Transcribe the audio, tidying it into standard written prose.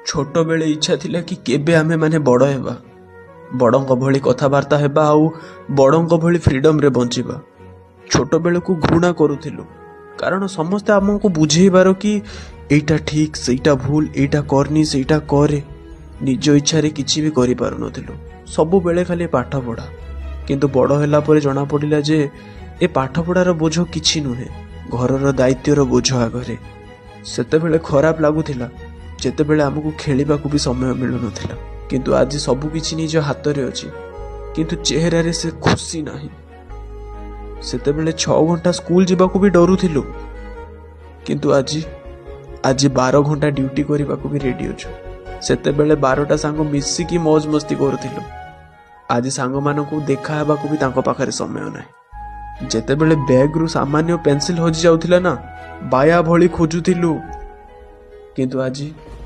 छोट बेले इच्छा थिला कि केबे आमे माने बड़ हेबा, बड़ंक भली कथबार्ता हेबा आउ बड़ंक भली फ्रीडम रे बंचिबा। छोट बेले को घृणा करूथिलु कारण समस्ते आमको बुझेबार कि एटा ठीक सेटा भूल, एटा करनी सेटा करे। निज इच्छा रे किछि भी करि पारु नथिलु, सब बेले खाली पाठ पढ़ा। किंतु बड़ होला परे जना पड़िला जे ए पाठ पढ़ार बोझ किछि नुहे, घरर दायित्वर बोझ आगरे। सेते बेले खराब लागुथिला जेते बेले हमकु खेलिबाकू भी समय मिलु नथिला। किंतु आज सब किछि निज हाथ रे अछि, किंतु चेहरा रे से खुशी नाही। सेते बेले 6 घंटा स्कूल जीवाकू भी डरुथिलु, किंतु आज 12 घंटा ड्यूटी करबाकू भी रेडी अछु। सेते बेले 12टा सांग मिसिकी मौज मस्ती करूथिलु, आज सांग मानकू देखा हेबाकू भी तांको पाखरे समय नाही। जेते बेले बैग रु सामान्य पेंसिल हजि जाउथिला ना, बाया भली खोजुथिलु, किंतु आज